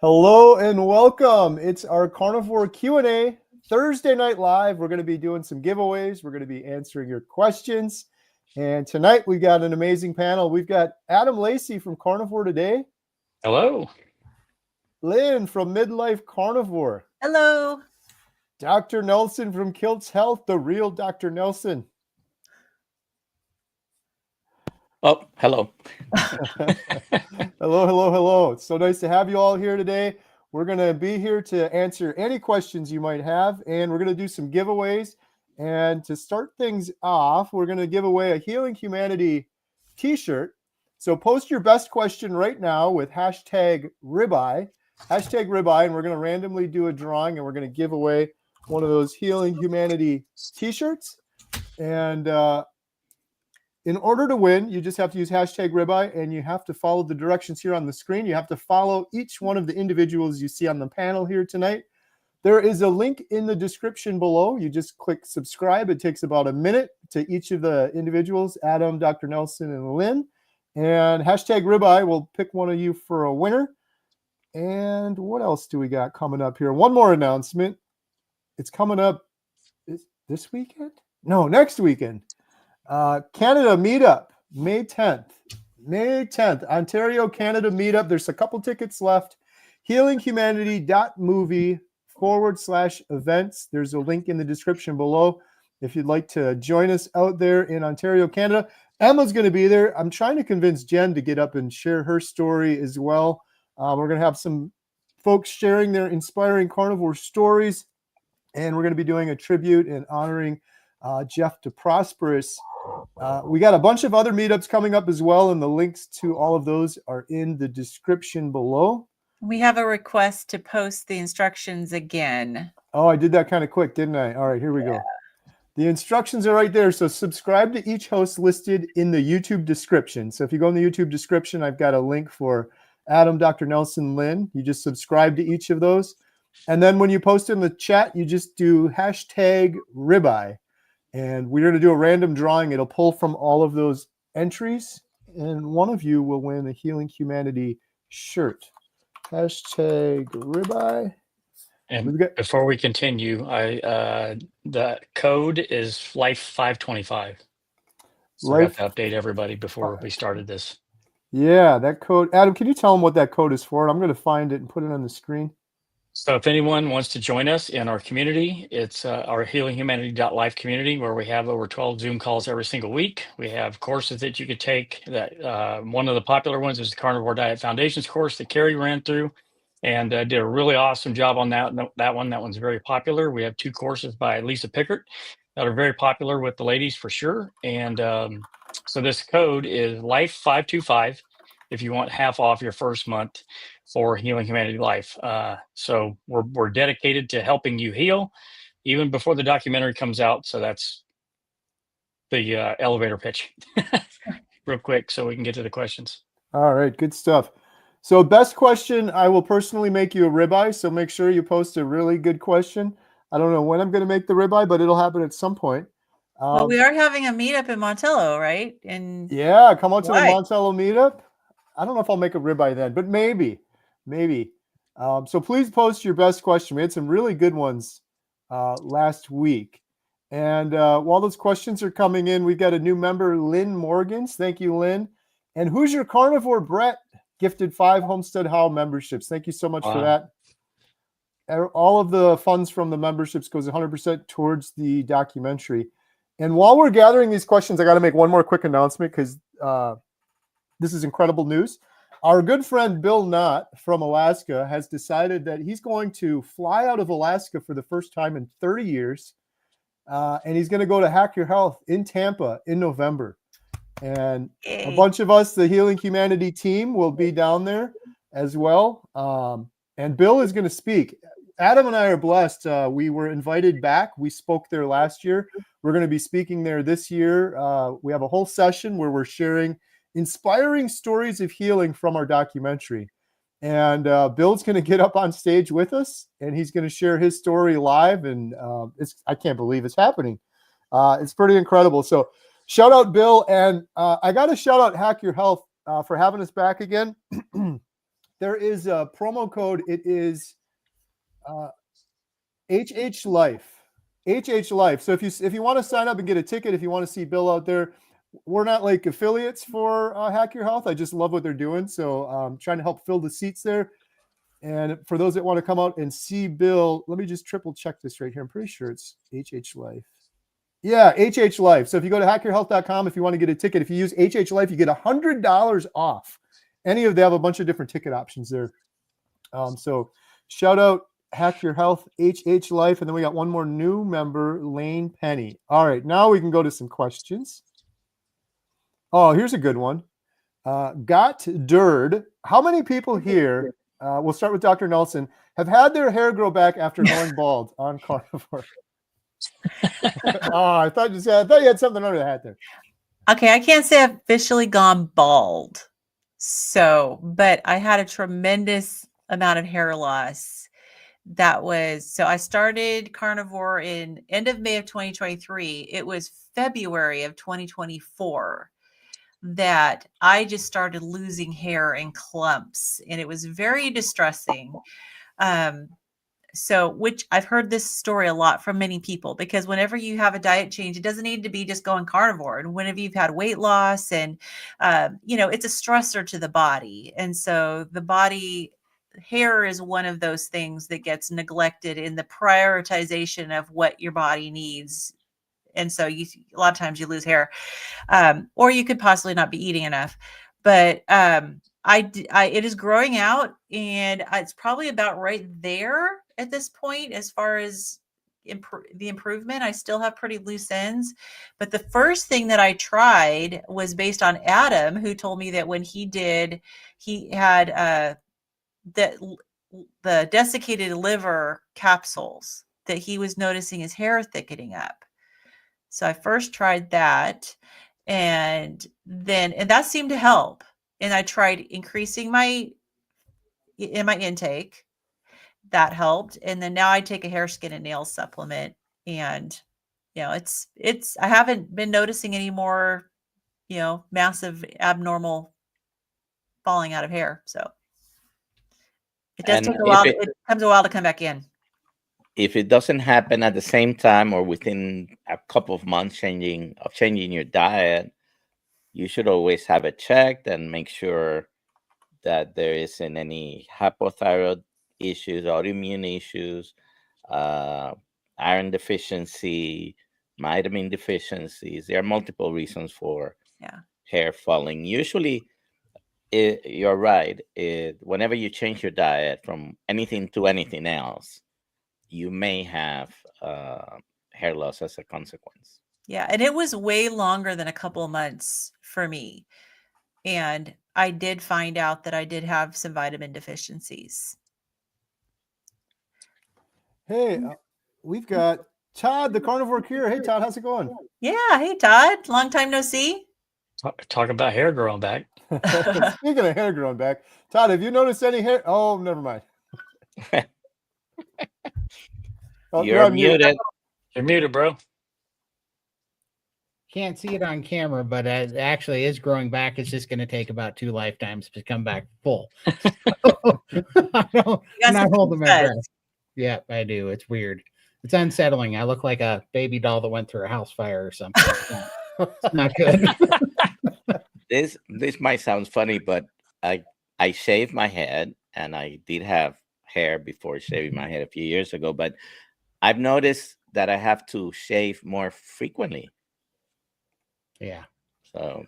Hello and welcome. It's our Carnivore Q&A Thursday night live. We're going to be doing some giveaways. We're going to be answering your questions. And tonight we got an amazing panel. We've got Adam Lacy from Carnivore Today. Hello. Lynn from Midlife Carnivore. Hello. Dr. Nelson from Kilt's Health, the real Dr. Nelson. Oh, hello. Hello. It's so nice to have you all here today. We're going to be here to answer any questions you might have, and we're going to do some giveaways. And to start things off, we're going to give away a Healing Humanity t-shirt. So post your best question right now with hashtag ribeye, and we're going to randomly do a drawing, and we're going to give away one of those Healing Humanity t-shirts. And in order to win, you just have to use hashtag ribeye, and you have to follow the directions here on the screen. You have to follow each one of the individuals you see on the panel here tonight. There is a link in the description below. You just click subscribe. It takes about a minute to each of the individuals, Adam, Dr. Nelson, and Lynn. And hashtag ribeye will pick one of you for a winner. And what else do we got coming up here? One more announcement. It's coming up this weekend? No, next weekend. Canada meetup, May 10th, Ontario, Canada meetup. There's a couple tickets left. healinghumanity.movie/events. There's a link in the description below if you'd like to join us out there in Ontario, Canada. Emma's going to be there. I'm trying to convince Jen to get up and share her story as well. We're going to have some folks sharing their inspiring carnivore stories, and we're going to be doing a tribute and honoring Jeff DeProsperous. We got a bunch of other meetups coming up as well, and the links to all of those are in the description below. We have a request to post the instructions again. Oh, I did that kind of quick, didn't I? All right, here we go. The instructions are right there. So subscribe to each host listed in the YouTube description. So if you go in the YouTube description, I've got a link for Adam, Dr. Nelson, Lynn. You just subscribe to each of those. And then when you post in the chat, you just do hashtag ribeye. And we're going to do a random drawing. It'll pull from all of those entries, and one of you will win a Healing Humanity shirt. Hashtag ribeye. And before we continue, the code is Life525. So I got to update everybody before we started this. Yeah, that code. Adam, can you tell them what that code is for? I'm going to find it and put it on the screen. So if anyone wants to join us in our community, it's our healinghumanity.life community, where we have over 12 Zoom calls every single week. We have courses that you could take. That one of the popular ones is the Carnivore Diet Foundations course that Carrie ran through, and did a really awesome job on that one. That one's very popular. We have 2 courses by Lisa Pickert that are very popular with the ladies for sure. And so this code is Life525 if you want half off your first month for Healing Humanity Life. So we're dedicated to helping you heal even before the documentary comes out. So that's the elevator pitch real quick so we can get to the questions. All right, good stuff. So best question, I will personally make you a ribeye. So make sure you post a really good question. I don't know when I'm going to make the ribeye, but it'll happen at some point. Well, we are having a meetup in Montello, right? Yeah, come out to the Montello meetup. I don't know if I'll make a ribeye then, but maybe. So please post your best question. We had some really good ones last week. And while those questions are coming in, we've got a new member, Lynn Morgans. Thank you, Lynn. And Who's Your Carnivore? Brett gifted 5 Homestead How memberships. Thank you so much for that. All of the funds from the memberships goes 100% towards the documentary. And while we're gathering these questions, I got to make one more quick announcement because this is incredible news. Our good friend Bill Knott from Alaska has decided that he's going to fly out of Alaska for the first time in 30 years. And he's going to go to Hack Your Health in Tampa in November. And a bunch of us, the Healing Humanity team, will be down there as well. And Bill is going to speak. Adam and I are blessed. We were invited back. We spoke there last year. We're going to be speaking there this year. We have a whole session where we're sharing inspiring stories of healing from our documentary. And Bill's going to get up on stage with us, and he's going to share his story live. And I can't believe it's happening. It's pretty incredible. So shout out Bill. And I got to shout out Hack Your Health for having us back again. there is a promo code. It is HH Life. HH Life. So if you want to sign up and get a ticket, if you want to see Bill out there, we're not like affiliates for Hack Your Health. I just love what they're doing. So trying to help fill the seats there. And for those that want to come out and see Bill, let me just triple check this right here. I'm pretty sure it's HH Life. Yeah, HH Life. So if you go to hackyourhealth.com, if you want to get a ticket, if you use HH Life, you get $100 off. Any of them have a bunch of different ticket options there. So shout out Hack Your Health, HH Life. And then we got one more new member, Lane Penny. All right, now we can go to some questions. Oh, here's a good one. Got Dird. How many people here, we'll start with Dr. Nelson, have had their hair grow back after going bald on Carnivore? I thought you had something under the hat there. Okay, I can't say I've officially gone bald. So, but I had a tremendous amount of hair loss. So I started Carnivore in end of May of 2023. It was February of 2024 that I just started losing hair in clumps, and it was very distressing. So, which I've heard this story a lot from many people, because whenever you have a diet change, it doesn't need to be just going carnivore. And whenever you've had weight loss and, it's a stressor to the body. And so the body hair is one of those things that gets neglected in the prioritization of what your body needs. And so a lot of times you lose hair, or you could possibly not be eating enough, but, it is growing out, and it's probably about right there at this point as far as the improvement. I still have pretty loose ends, but the first thing that I tried was based on Adam, who told me that when he had the desiccated liver capsules, that he was noticing his hair thickening up. So I first tried that, and that seemed to help. And I tried increasing my intake. That helped. And then now I take a hair, skin, and nail supplement. And, I haven't been noticing any more, massive abnormal falling out of hair. So it does take a while. It comes a while to come back in. If it doesn't happen at the same time or within a couple of months changing your diet, you should always have it checked and make sure that there isn't any hypothyroid issues, autoimmune issues, iron deficiency, vitamin deficiencies. There are multiple reasons for hair falling. Usually, you're right. Whenever you change your diet from anything to anything else, you may have hair loss as a consequence. Yeah, and it was way longer than a couple of months for me. And I did find out that I did have some vitamin deficiencies. Hey, we've got Todd, the Carnivore Cure. Hey, Todd, how's it going? Yeah. Hey, Todd. Long time no see. Talk about hair growing back. Speaking of hair growing back, Todd, have you noticed any hair? Oh, never mind. You're muted. You're muted, bro. Can't see it on camera, but it actually is growing back. It's just going to take about 2 lifetimes to come back full. I'm not holding my breath. Yeah, I do. It's weird. It's unsettling. I look like a baby doll that went through a house fire or something. It's not good. This might sound funny, but I shaved my head, and I did have hair before shaving my head a few years ago, but I've noticed that I have to shave more frequently. Yeah. So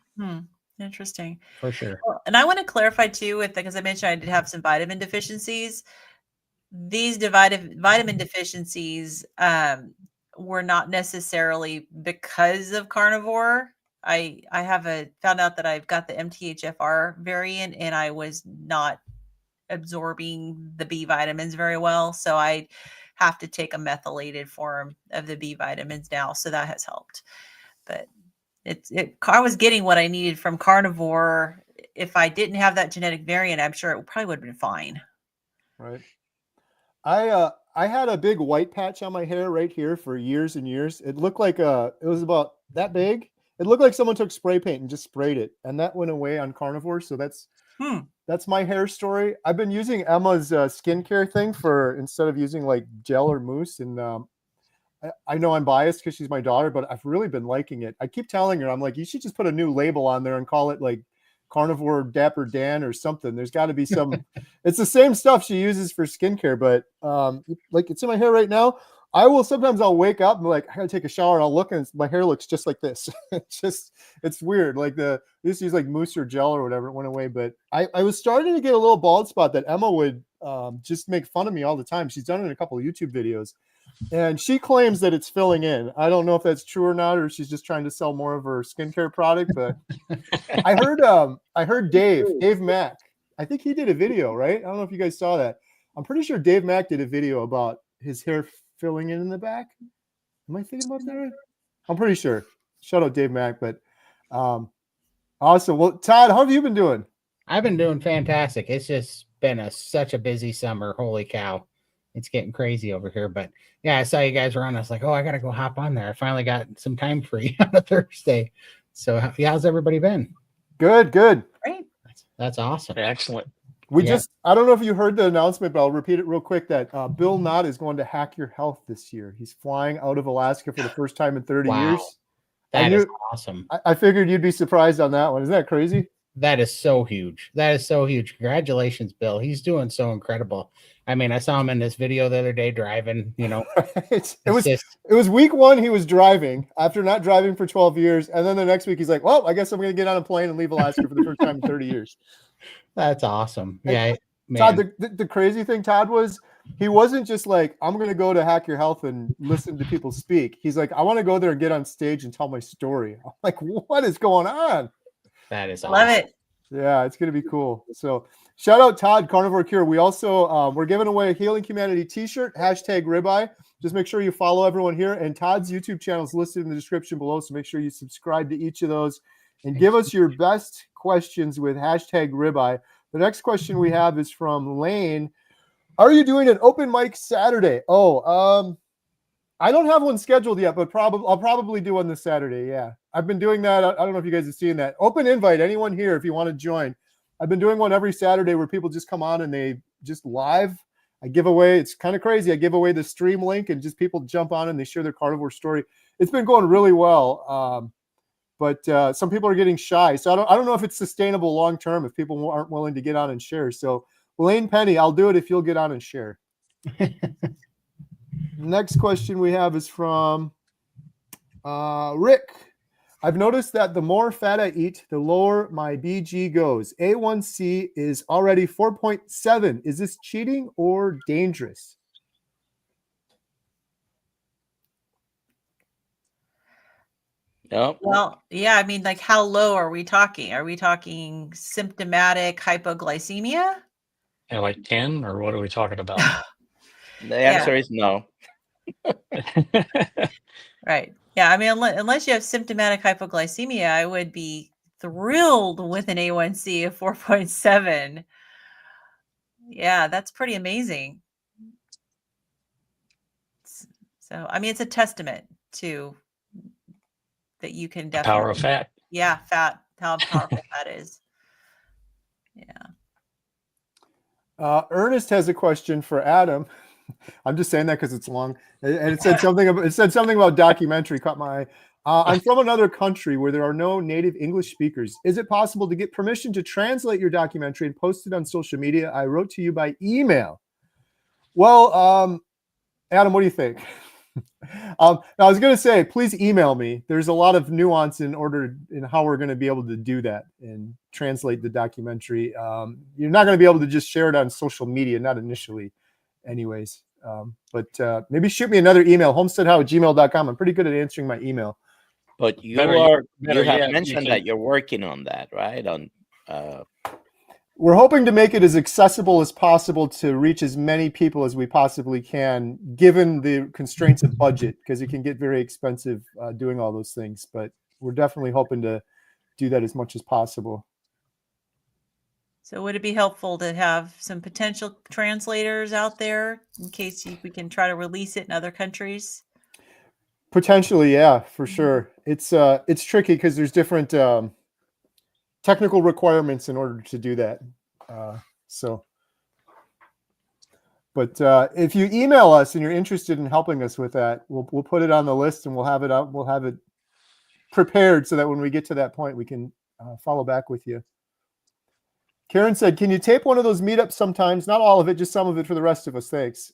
interesting. For sure. Well, and I want to clarify too, because I mentioned I did have some vitamin deficiencies. These vitamin deficiencies were not necessarily because of carnivore. I found out that I've got the MTHFR variant, and I was not absorbing the B vitamins very well. So I have to take a methylated form of the B vitamins now. So that has helped. But I was getting what I needed from carnivore. If I didn't have that genetic variant, I'm sure it probably would have been fine. Right. I had a big white patch on my hair right here for years and years. It looked like it was about that big. It looked like someone took spray paint and just sprayed it, and that went away on carnivore. So that's That's my hair story. I've been using Emma's skincare thing for instead of using like gel or mousse. And I know I'm biased because she's my daughter, but I've really been liking it. I keep telling her, I'm like, you should just put a new label on there and call it like Carnivore Dapper Dan or something. There's got to be some. It's the same stuff she uses for skincare, but like it's in my hair right now. Sometimes I'll wake up and be like, I gotta take a shower, and I'll look and my hair looks just like this. It's weird. Like I used to use like mousse or gel or whatever. It went away, but I was starting to get a little bald spot that Emma would just make fun of me all the time. She's done it in a couple of YouTube videos, and she claims that it's filling in. I don't know if that's true or not, or she's just trying to sell more of her skincare product. But I heard Dave Mack. I think he did a video, right? I don't know if you guys saw that. I'm pretty sure Dave Mack did a video about his hair filling in the back. Am I thinking about that right? I'm pretty sure. Shout out Dave Mack. But awesome. Well, Todd, how have you been doing? I've been doing fantastic. It's just been such a busy summer. Holy cow. It's getting crazy over here. But yeah, I saw you guys were on. I was like, oh, I got to go hop on there. I finally got some time free on a Thursday. So how's everybody been? Good. Great. That's awesome. Excellent. I don't know if you heard the announcement, but I'll repeat it real quick that Bill Knott is going to Hack Your Health this year. He's flying out of Alaska for the first time in 30 years. That is awesome. I figured you'd be surprised on that one. Isn't that crazy? That is so huge. Congratulations, Bill. He's doing so incredible. I mean, I saw him in this video the other day driving, it was week one. He was driving after not driving for 12 years. And then the next week he's like, well, I guess I'm going to get on a plane and leave Alaska for the first time in 30 years. That's awesome. Yeah. Man. Todd, the crazy thing, Todd, was he wasn't just like, I'm going to go to Hack Your Health and listen to people speak. He's like, I want to go there and get on stage and tell my story. I'm like, what is going on? That is awesome. Love it. Yeah, it's going to be cool. So shout out Todd, Carnivore Cure. We also, we're giving away a Healing Humanity t-shirt, #ribeye. Just make sure you follow everyone here. And Todd's YouTube channel is listed in the description below. So make sure you subscribe to each of those and give us your best questions with #ribeye. The next question we have is from Lane. Are you doing an open mic Saturday? I don't have one scheduled yet, but I'll probably do one this Saturday. Yeah, I've been doing that. I don't know if you guys have seen that. Open invite, anyone here if you want to join. I've been doing one every Saturday where people just come on and they just live. I give away, it's kind of crazy. I give away the stream link and just people jump on and they share their carnivore story. It's been going really well. But some people are getting shy. So I don't know if it's sustainable long term if people aren't willing to get on and share. So Lane Penny, I'll do it if you'll get on and share. Next question we have is from Rick. I've noticed that the more fat I eat, the lower my BG goes. A1C is already 4.7. Is this cheating or dangerous? No. Well, yeah, I mean, like how low are we talking? Are we talking symptomatic hypoglycemia? Yeah, like 10, or what are we talking about? The answer is no. Right. Yeah. I mean, unless you have symptomatic hypoglycemia, I would be thrilled with an A1C of 4.7. Yeah, that's pretty amazing. So, I mean, it's a testament to that you can definitely Power of fat. Yeah, fat, how powerful that is. Yeah. Ernest has a question for Adam. I'm just saying that because it's long, and it said something about documentary caught my eye. I'm from another country where there are no native English speakers. Is it possible to get permission to translate your documentary and post it on social media? I wrote to you by email. Well, Adam, what do you think? I was going to say, please email me. There's a lot of nuance in how we're going to be able to do that and translate the documentary. You're not going to be able to just share it on social media, not initially anyways. But maybe shoot me another email, homesteadhow@gmail.com. I'm pretty good at answering my email. But you Better have yet, mentioned that you're working on that, right? We're hoping to make it as accessible as possible to reach as many people as we possibly can, given the constraints of budget, because it can get very expensive doing all those things. But we're definitely hoping to do that as much as possible. So would it be helpful to have some potential translators out there in case we can try to release it in other countries? Potentially, yeah, for sure. It's tricky because there's different technical requirements in order to do that. But if you email us and you're interested in helping us with that, we'll put it on the list and we'll have it out. We'll have it prepared so that when we get to that point, we can follow back with you. Karen said, can you tape one of those meetups sometimes? Not all of it, just some of it for the rest of us. Thanks.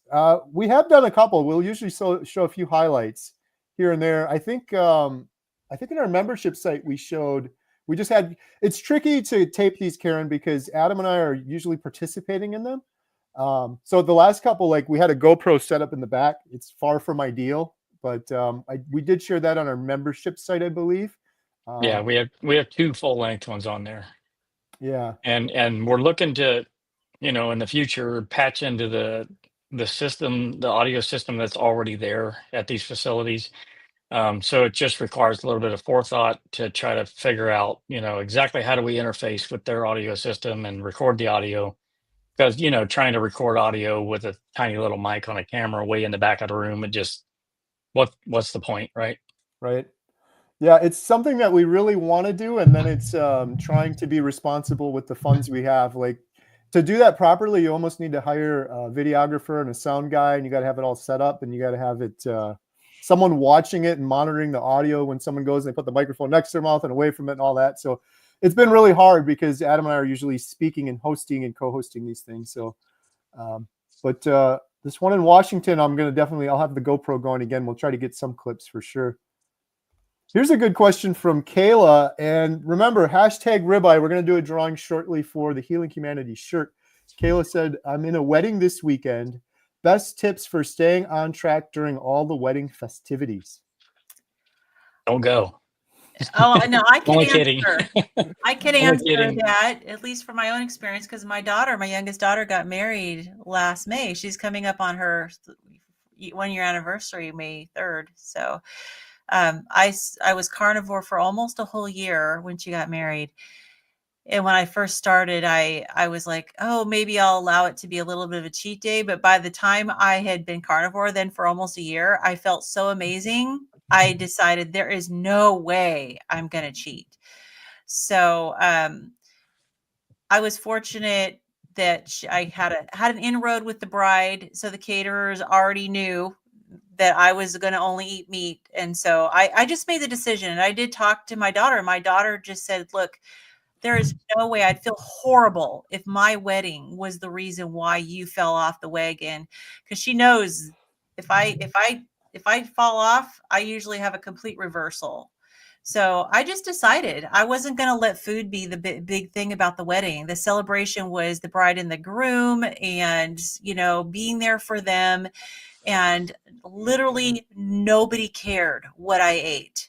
We have done a couple. We'll usually show a few highlights here and there. I think in our membership site it's tricky to tape these, Karen, because Adam and I are usually participating in them. So the last couple, like we had a GoPro set up in the back. It's far from ideal, but we did share that on our membership site, I believe. Yeah, we have 2 full-length ones on there. Yeah. And we're looking to, in the future, patch into the system, the audio system that's already there at these facilities. So it just requires a little bit of forethought to try to figure out, exactly how do we interface with their audio system and record the audio. Because, trying to record audio with a tiny little mic on a camera way in the back of the room, what's the point, right? Right. Yeah, it's something that we really want to do, and then it's trying to be responsible with the funds we have. Like, to do that properly, you almost need to hire a videographer and a sound guy, and you got to have it all set up, and you got to have it someone watching it and monitoring the audio when someone goes and they put the microphone next to their mouth and away from it and all that. So it's been really hard because Adam and I are usually speaking and hosting and co-hosting these things. So, but this one in Washington, I'll have the GoPro going again. We'll try to get some clips for sure. Here's a good question from Kayla. And remember, hashtag ribeye. We're going to do a drawing shortly for the Healing Humanity shirt. Kayla said, I'm in a wedding this weekend. Best tips for staying on track during all the wedding festivities. Don't go. Oh, no, I can Only answer. kidding. I can Only answer kidding. that, at least from my own experience, because my youngest daughter, got married last May. She's coming up on her 1-year anniversary, May 3rd. So I was carnivore for almost a whole year when she got married. And when I first started, I was like, oh, maybe I'll allow it to be a little bit of a cheat day. But by the time I had been carnivore then for almost a year, I felt so amazing. I decided there is no way I'm going to cheat. So I was fortunate that I had an inroad with the bride. So the caterers already knew that I was going to only eat meat. And so I just made the decision. And I did talk to my daughter. My daughter just said, look, there is no way. I'd feel horrible if my wedding was the reason why you fell off the wagon. Because she knows if I fall off, I usually have a complete reversal. So I just decided I wasn't going to let food be the big thing about the wedding. The celebration was the bride and the groom and, being there for them. And literally nobody cared what I ate.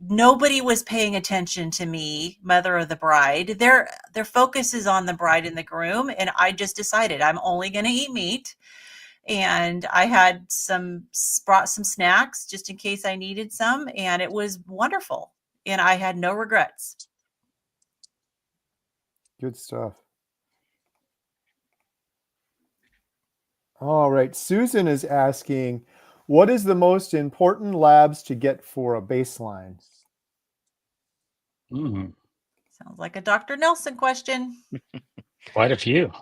Nobody was paying attention to me, mother of the bride. Their focus is on the bride and the groom. And I just decided I'm only going to eat meat. And I had brought some snacks just in case I needed some. And it was wonderful. And I had no regrets. Good stuff. All right. Susan is asking, what is the most important labs to get for a baseline? Sounds like a Dr. Nelson question. Quite a few.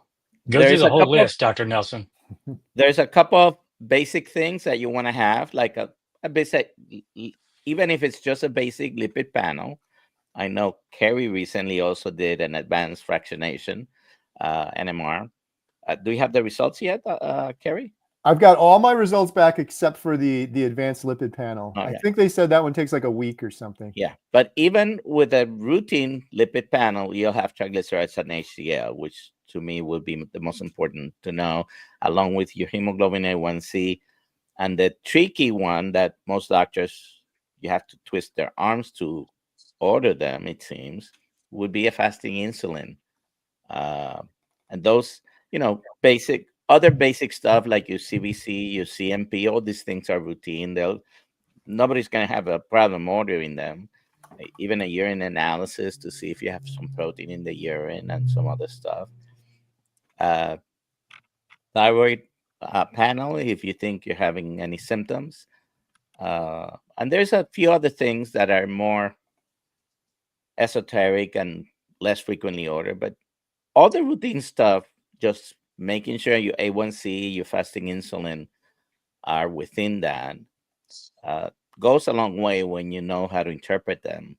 Go through the whole list, Dr. Nelson. There's a couple of basic things that you want to have, like a basic, even if it's just a basic lipid panel. I know Carrie recently also did an advanced fractionation, NMR. Do you have the results yet, Carrie? I've got all my results back except for the advanced lipid panel. Oh, I think they said that one takes like a week or something. Yeah, but even with a routine lipid panel, you'll have triglycerides and HDL, which to me would be the most important to know, along with your hemoglobin A1C. And the tricky one that most doctors, you have to twist their arms to order them, it seems, would be a fasting insulin. And those, other basic stuff like your CBC, your CMP, all these things are routine. Nobody's going to have a problem ordering them. Even a urine analysis to see if you have some protein in the urine and some other stuff. Thyroid panel, if you think you're having any symptoms. And there's a few other things that are more esoteric and less frequently order. But all the routine stuff, just making sure your A1C, your fasting insulin are within that, goes a long way when you know how to interpret them.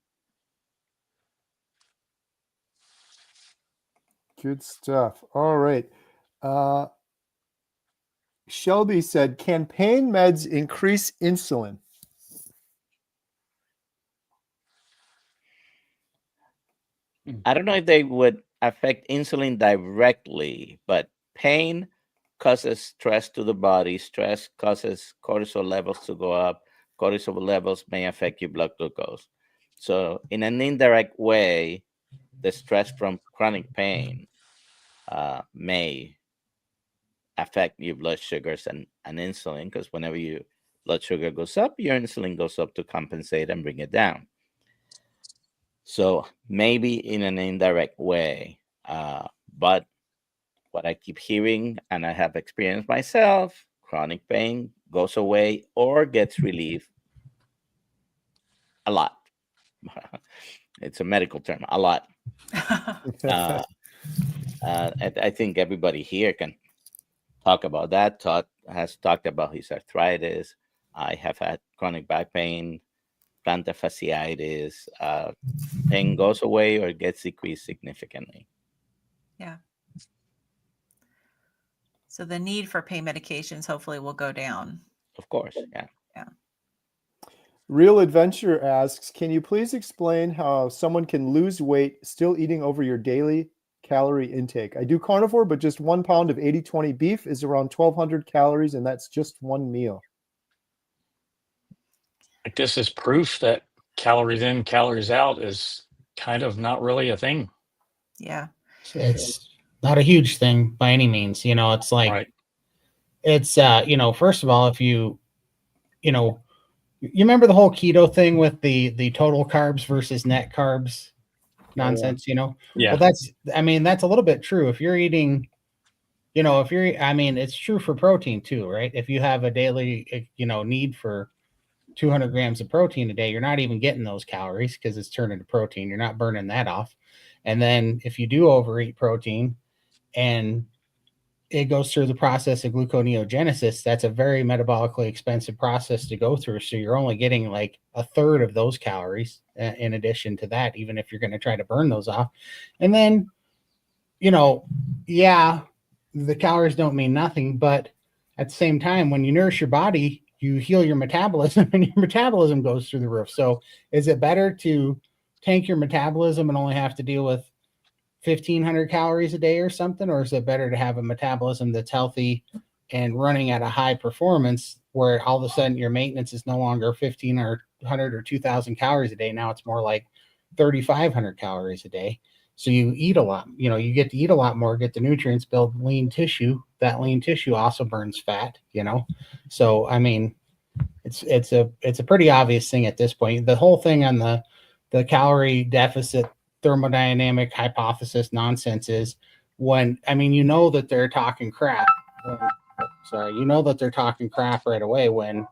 Good stuff. All right. Shelby said, can pain meds increase insulin? I don't know if they would affect insulin directly, but pain causes stress to the body. Stress causes cortisol levels to go up. Cortisol levels may affect your blood glucose. So in an indirect way, the stress from chronic pain may affect your blood sugars and insulin, because whenever your blood sugar goes up, your insulin goes up to compensate and bring it down. So maybe in an indirect way, but what I keep hearing, and I have experienced myself, chronic pain goes away or gets relief a lot. It's a medical term, a lot. I think everybody here can talk about that. Todd has talked about his arthritis. I have had chronic back pain, plantar fasciitis. Pain goes away or gets decreased significantly. Yeah. So the need for pain medications hopefully will go down. Of course, yeah. Yeah. Real Adventure asks, can you please explain how someone can lose weight still eating over your daily calorie intake? I do carnivore, but just 1 pound of 80/20 beef is around 1,200 calories, and that's just one meal. Like, this is proof that calories in, calories out is kind of not really a thing. Yeah. It's not a huge thing by any means. You know, it's like, Right. it's, you know, first of all, if you remember the whole keto thing with the total carbs versus net carbs nonsense, Yeah. Well, that's a little bit true. If you're eating, it's true for protein too, right? If you have a daily, need for 200 grams of protein a day, you're not even getting those calories because it's turned into protein. You're not burning that off. And then if you do overeat protein and it goes through the process of gluconeogenesis, that's a very metabolically expensive process to go through. So you're only getting like a third of those calories in addition to that, even if you're going to try to burn those off. And then, the calories don't mean nothing, but at the same time, when you nourish your body, you heal your metabolism and your metabolism goes through the roof. So is it better to tank your metabolism and only have to deal with 1,500 calories a day or something? Or is it better to have a metabolism that's healthy and running at a high performance where all of a sudden your maintenance is no longer 1,500 or 2,000 calories a day? Now it's more like 3,500 calories a day. So you eat a lot, you get to eat a lot more, get the nutrients, build lean tissue. That lean tissue also burns fat, So, it's a pretty obvious thing at this point. The whole thing on the calorie deficit thermodynamic hypothesis nonsense is when, that they're talking crap. That they're talking crap right away when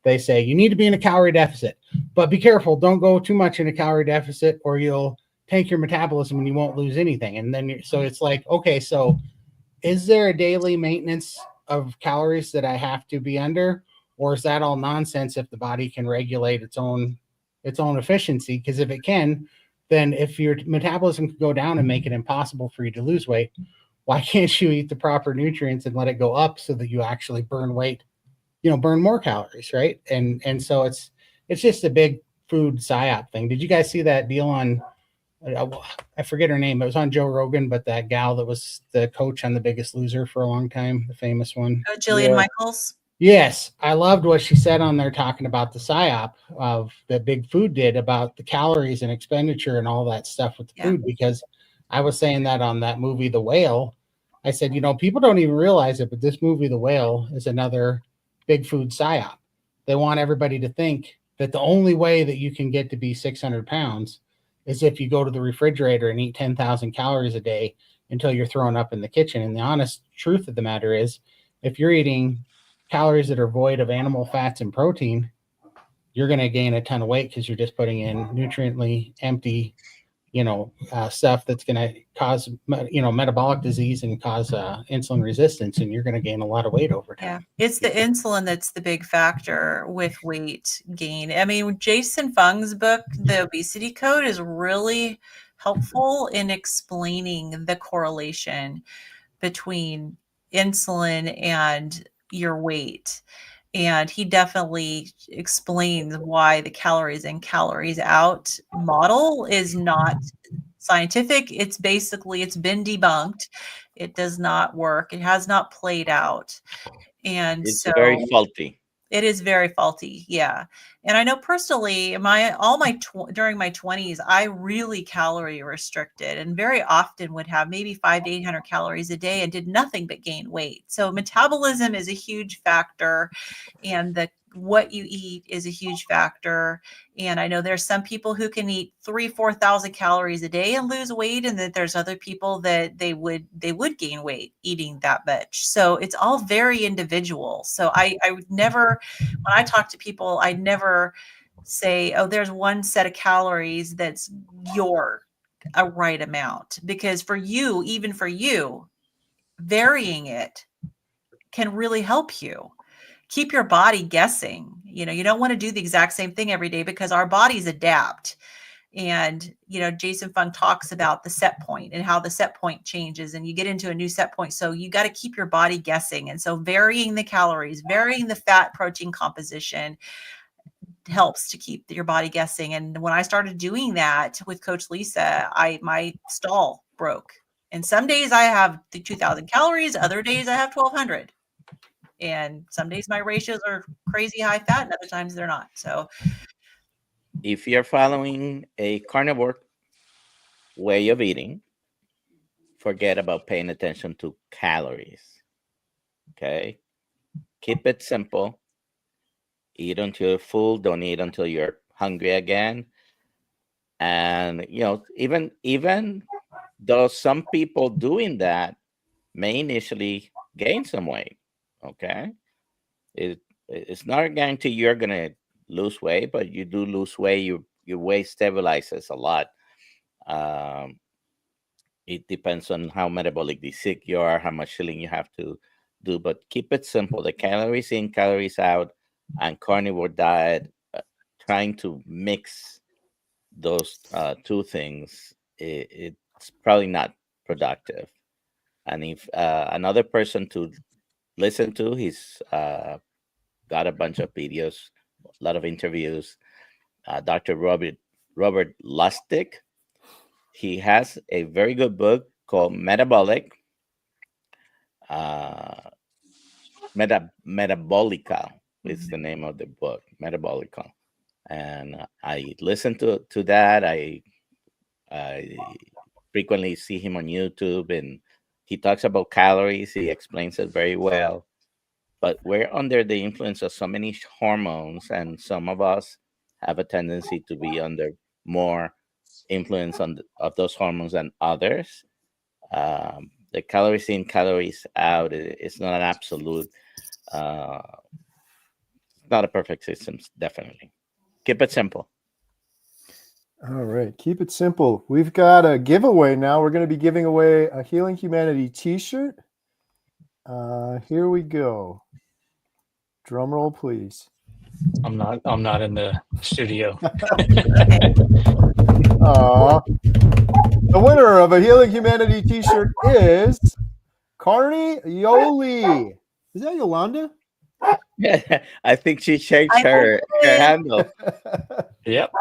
they say you need to be in a calorie deficit, but be careful. Don't go too much in a calorie deficit or you'll tank your metabolism and you won't lose anything. And then, so it's like, okay, so is there a daily maintenance of calories that I have to be under, or is that all nonsense if the body can regulate its own efficiency? Because if it can, then if your metabolism can go down and make it impossible for you to lose weight, why can't you eat the proper nutrients and let it go up so that you actually burn weight, burn more calories, right? And so it's just a big food psyop thing. Did you guys see that deal on, I forget her name. It was on Joe Rogan, but that gal that was the coach on The Biggest Loser for a long time, the famous one. Oh, Jillian Michaels. Yes, I loved what she said on there talking about the psyop of that Big Food did about the calories and expenditure and all that stuff with the food, because I was saying that on that movie, The Whale. I said, people don't even realize it, but this movie, The Whale, is another big food psyop. They want everybody to think that the only way that you can get to be 600 pounds is if you go to the refrigerator and eat 10,000 calories a day until you're thrown up in the kitchen. And the honest truth of the matter is, if you're eating calories that are void of animal fats and protein, you're going to gain a ton of weight because you're just putting in nutriently empty, stuff that's going to cause, metabolic disease and cause insulin resistance, and you're going to gain a lot of weight over Yeah, time. it's the insulin that's the big factor with weight gain. I mean, Jason Fung's book, The Obesity Code, is really helpful in explaining the correlation between insulin and your weight. And he definitely explains why the calories in, calories out model is not scientific. It's basically, it's been debunked. It does not work. It has not played out. And It's so very faulty. it is very faulty. Yeah. And I know personally, during my 20s, I really calorie restricted and very often would have maybe 500 to 800 calories a day and did nothing but gain weight. So metabolism is a huge factor, and what you eat is a huge factor. And I know there's some people who can eat 4,000 calories a day and lose weight, and that there's other people that they would gain weight eating that much. So it's all very individual. So I would never, when I talk to people, I never say, oh, there's one set of calories that's a right amount, because for you, even for you, varying it can really help you keep your body guessing. You don't want to do the exact same thing every day, because our bodies adapt. And, Jason Fung talks about the set point and how the set point changes, and you get into a new set point. So you got to keep your body guessing. And so varying the calories, varying the fat protein composition helps to keep your body guessing. And when I started doing that with Coach Lisa, my stall broke. And some days I have the 2,000 calories, other days I have 1,200. And some days my ratios are crazy high fat, and other times they're not. So if you're following a carnivore way of eating, forget about paying attention to calories. Okay? Keep it simple. Eat until you're full. Don't eat until you're hungry again. And, even though some people doing that may initially gain some weight, okay? It's not a guarantee you're going to lose weight, but you do lose weight. Your weight stabilizes a lot. It depends on how metabolically sick you are, how much chilling you have to do, but keep it simple. The calories in, calories out, and carnivore diet, trying to mix those two things, it's probably not productive. And if another person to listen to, he's got a bunch of videos, a lot of interviews. Dr. Robert Lustig, he has a very good book called Metabolic, Metabolical is the name of the book, Metabolical. And I listen to that. I frequently see him on YouTube, and he talks about calories. He explains it very well. But we're under the influence of so many hormones, and some of us have a tendency to be under more influence of those hormones than others. The calories in, calories out is not an absolute, not a perfect system, definitely. Keep it simple. All right. Keep it simple. We've got a giveaway now. We're going to be giving away a Healing Humanity t-shirt. Here we go. Drum roll, please. I'm not in the studio. The winner of a Healing Humanity t-shirt is Carney Yoli. Is that Yolanda? Yeah, I think she changed her handle. Yep.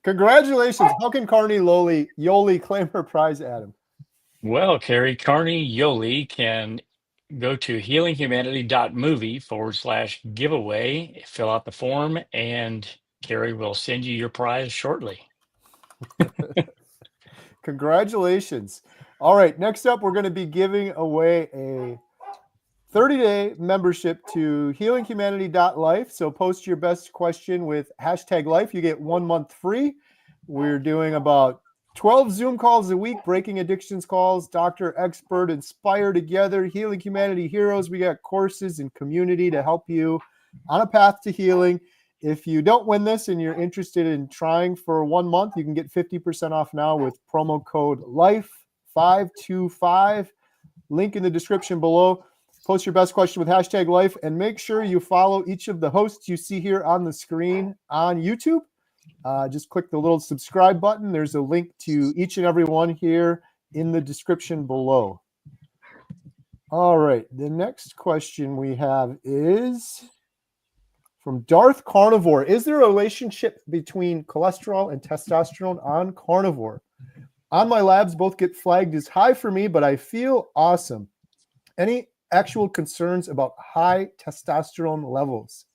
Congratulations. How can Carney Yoli claim her prize, Adam? Well, Carrie, Carney Yoli can go to healinghumanity.movie/giveaway, fill out the form, and Carrie will send you your prize shortly. Congratulations. All right. Next up, we're going to be giving away a 30-day membership to healinghumanity.life. So post your best question with #life. You get 1 month free. We're doing about 12 Zoom calls a week, breaking addictions calls, doctor, expert, inspire together, Healing Humanity heroes. We got courses and community to help you on a path to healing. if you don't win this and you're interested in trying for 1 month, you can get 50% off now with promo code LIFE525. Link in the description below. Post your best question with hashtag life, and make sure you follow each of the hosts you see here on the screen on YouTube. Just click the little subscribe button. There's a link to each and every one here in the description below. All right, the next question we have is from Darth Carnivore. Is there a relationship between cholesterol and testosterone on carnivore? On my labs, both get flagged as high for me, but I feel awesome. Any actual concerns about high testosterone levels?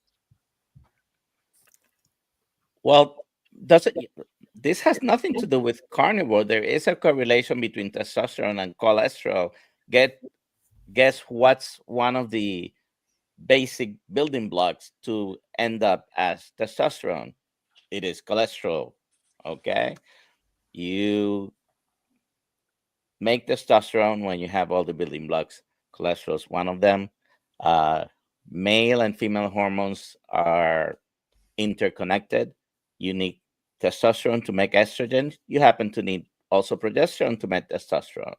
Well, this has nothing to do with carnivore. There is a correlation between testosterone and cholesterol. Guess what's one of the basic building blocks to end up as testosterone? It is cholesterol. Okay, you make testosterone when you have all the building blocks. Cholesterol is one of them. Male and female hormones are interconnected. You need testosterone to make estrogen. You happen to need also progesterone to make testosterone.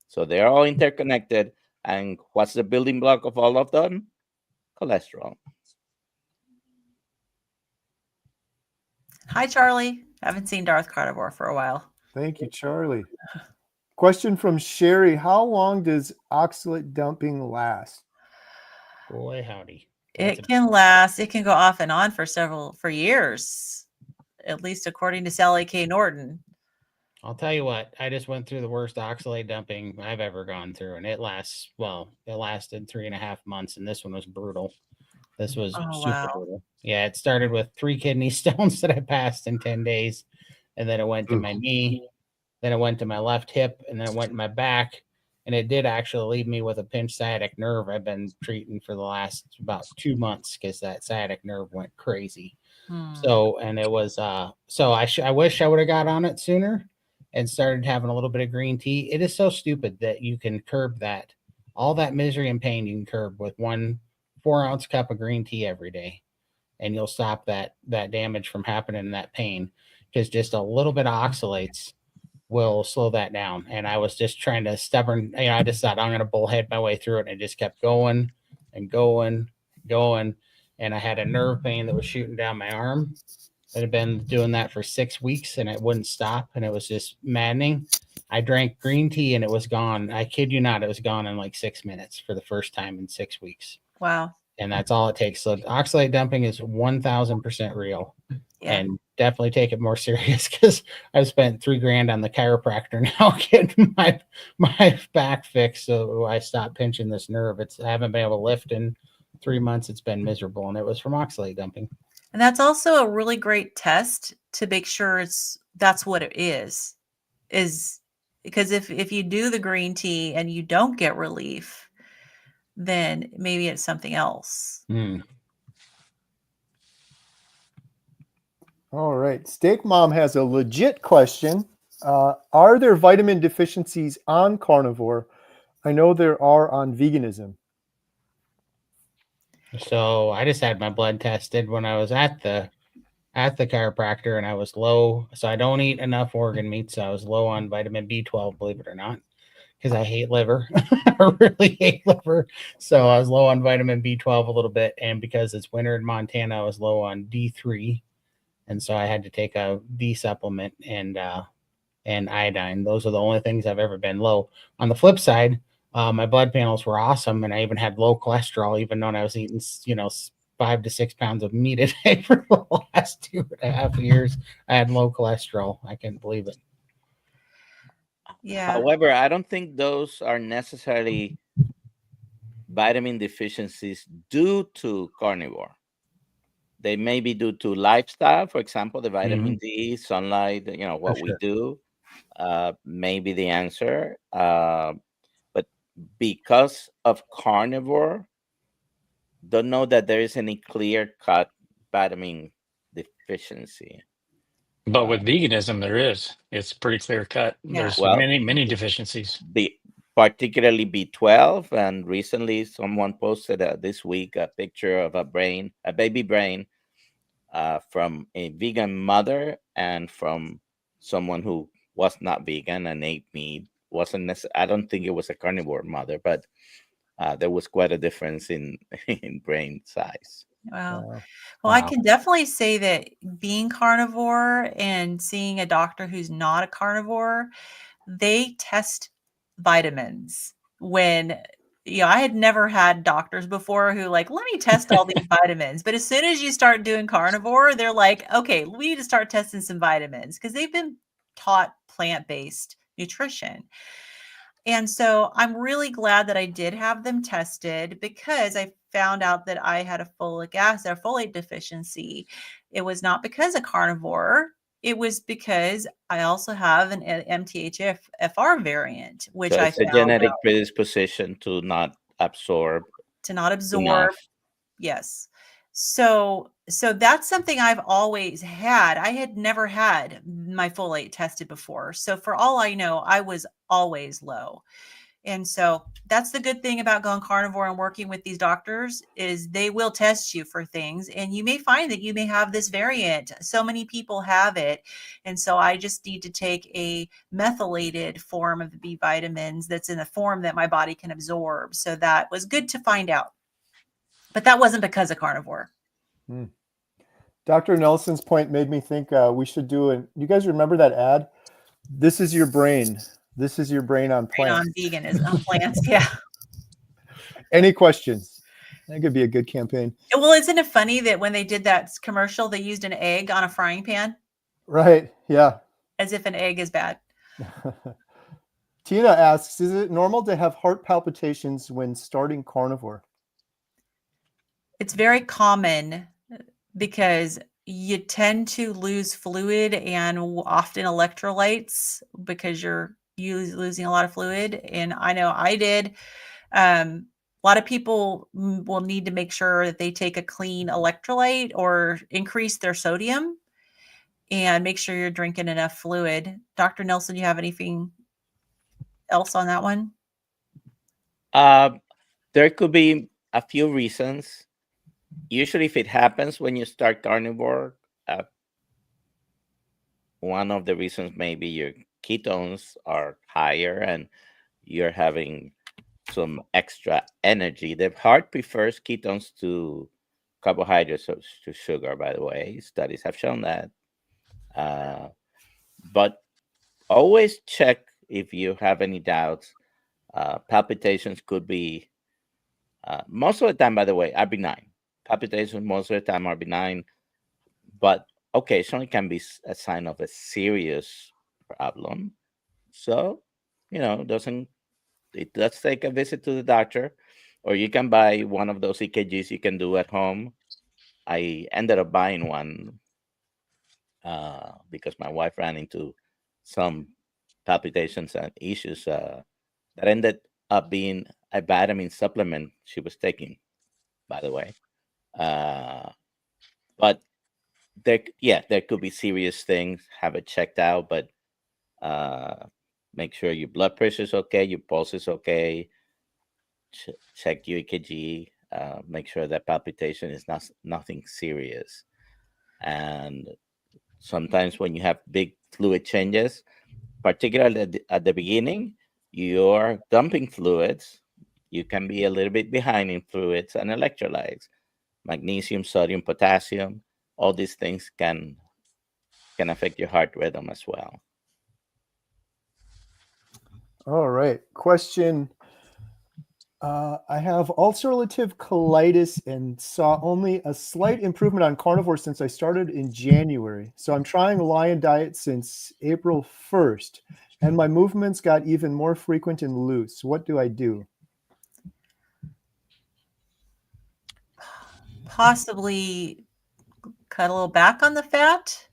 So they're all interconnected. And what's the building block of all of them? Cholesterol. Hi, Charlie. Haven't seen Darth Carnivore for a while. Thank you, Charlie. Question from Sherry. How long does oxalate dumping last? Boy, howdy. It can last. It can go off and on for years, at least according to Sally K. Norton. I'll tell you what, I just went through the worst oxalate dumping I've ever gone through, and it lasted 3.5 months, and this one was brutal. This was super brutal. Yeah, it started with 3 kidney stones that I passed in 10 days, and then it went to my knee, then it went to my left hip, and then it went to my back, and it did actually leave me with a pinched sciatic nerve I've been treating for the last about 2 months because that sciatic nerve went crazy. So, and it was, so I wish I would have got on it sooner and started having a little bit of green tea. It is so stupid that you can curb that. All that misery and pain you can curb with 1 4-ounce cup of green tea every day. And you'll stop that damage from happening and that pain, because just a little bit of oxalates will slow that down. And I was just trying to stubborn, I just thought I'm going to bullhead my way through it. And it just kept going and going, going. And I had a nerve pain that was shooting down my arm. I had been doing that for 6 weeks and it wouldn't stop. And it was just maddening. I drank green tea and it was gone. I kid you not, it was gone in like 6 minutes for the first time in 6 weeks. Wow. And that's all it takes. So oxalate dumping is 1000% real. Yeah. And definitely take it more serious, because I've spent $3,000 on the chiropractor now getting my back fixed. So I stopped pinching this nerve. I haven't been able to lift in 3 months. It's been miserable. And it was from oxalate dumping. And that's also a really great test to make sure that's what it is because if you do the green tea and you don't get relief, then maybe it's something else. All right. Steak Mom has a legit question. Are there vitamin deficiencies on carnivore? I know there are on veganism. So I just had my blood tested when I was at the chiropractor, and I was low. So I don't eat enough organ meat. So I was low on vitamin B12, believe it or not, because I hate liver. I really hate liver. So I was low on vitamin B12 a little bit. And because it's winter in Montana, I was low on D3. And so I had to take a D supplement and iodine. Those are the only things I've ever been low. On the flip side, my blood panels were awesome, and I even had low cholesterol, even though I was eating, 5 to 6 pounds of meat a day for the last 2.5 years. I had low cholesterol. I can't believe it. Yeah. However, I don't think those are necessarily vitamin deficiencies due to carnivore. They may be due to lifestyle, for example, the vitamin D, sunlight, what we do, may be the answer. But because of carnivore, don't know that there is any clear-cut vitamin deficiency. But with veganism, there is. It's pretty clear-cut. Yeah. There's Well, many deficiencies. Particularly B12, and recently someone posted this week a picture of a baby brain from a vegan mother and from someone who was not vegan and ate meat. I don't think it was a carnivore mother, but there was quite a difference in in brain size. Wow. Well, I can definitely say that being carnivore and seeing a doctor who's not a carnivore, they test vitamins when, I had never had doctors before who like, let me test all these vitamins. But as soon as you start doing carnivore, they're like, okay, we need to start testing some vitamins because they've been taught plant-based nutrition. And so I'm really glad that I did have them tested because I found out that I had a folic acid or folate deficiency. It was not because of carnivore. It was because I also have an MTHFR variant, which So I it's a found genetic out predisposition to not absorb to not absorb. enough. Yes. So that's something I've always had. I had never had my folate tested before. So for all I know, I was always low. And so that's the good thing about going carnivore and working with these doctors is they will test you for things and you may find that you may have this variant. So many people have it. And so I just need to take a methylated form of the B vitamins that's in a form that my body can absorb. So that was good to find out. But that wasn't because of carnivore. Dr. Nelson's point made me think we should do it. You guys remember that ad? This is your brain. This is your brain on plants. On veganism, on plants, yeah. Any questions? That could be a good campaign. Well, isn't it funny that when they did that commercial, they used an egg on a frying pan? Right, yeah. As if an egg is bad. Tina asks, is it normal to have heart palpitations when starting carnivore? It's very common because you tend to lose fluid and often electrolytes because you're losing a lot of fluid. And I know I did. A lot of people will need to make sure that they take a clean electrolyte or increase their sodium and make sure you're drinking enough fluid. Dr. Nelson, do you have anything else on that one? There could be a few reasons. Usually if it happens when you start carnivore, one of the reasons maybe your ketones are higher and you're having some extra energy. The heart prefers ketones to carbohydrates, to sugar, by the way. Studies have shown that. But always check if you have any doubts. Palpitations could be, most of the time, by the way, are benign. Palpitations most of the time are benign, but occasionally can be a sign of a serious problem. So, let's take a visit to the doctor, or you can buy one of those EKGs you can do at home. I ended up buying one because my wife ran into some palpitations and issues that ended up being a vitamin supplement she was taking, by the way. But there could be serious things. Have it checked out, but make sure your blood pressure is okay, your pulse is okay. Check your EKG. Make sure that palpitation is nothing serious. And sometimes when you have big fluid changes, particularly at the beginning, you're dumping fluids. You can be a little bit behind in fluids and electrolytes. Magnesium, sodium, potassium, all these things can affect your heart rhythm as well. All right. Question. I have ulcerative colitis and saw only a slight improvement on carnivore since I started in January. So I'm trying a lion diet since April 1st, and my movements got even more frequent and loose. What do I do? Possibly cut a little back on the fat.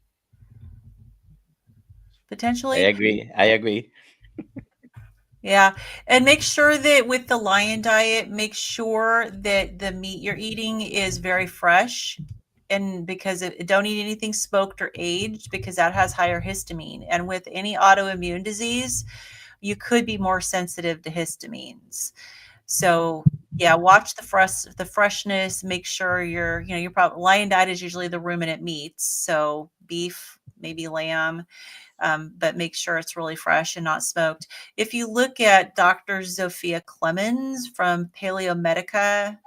Potentially. I agree. Yeah. And make sure that with the lion diet, make sure that the meat you're eating is very fresh. And because don't eat anything smoked or aged because that has higher histamine. And with any autoimmune disease, you could be more sensitive to histamines. So Yeah, watch the freshness. Make sure your probably lion diet is usually the ruminant meats, so beef, maybe lamb, but make sure it's really fresh and not smoked. If you look at Dr. Zofia Clemens from Paleomedica,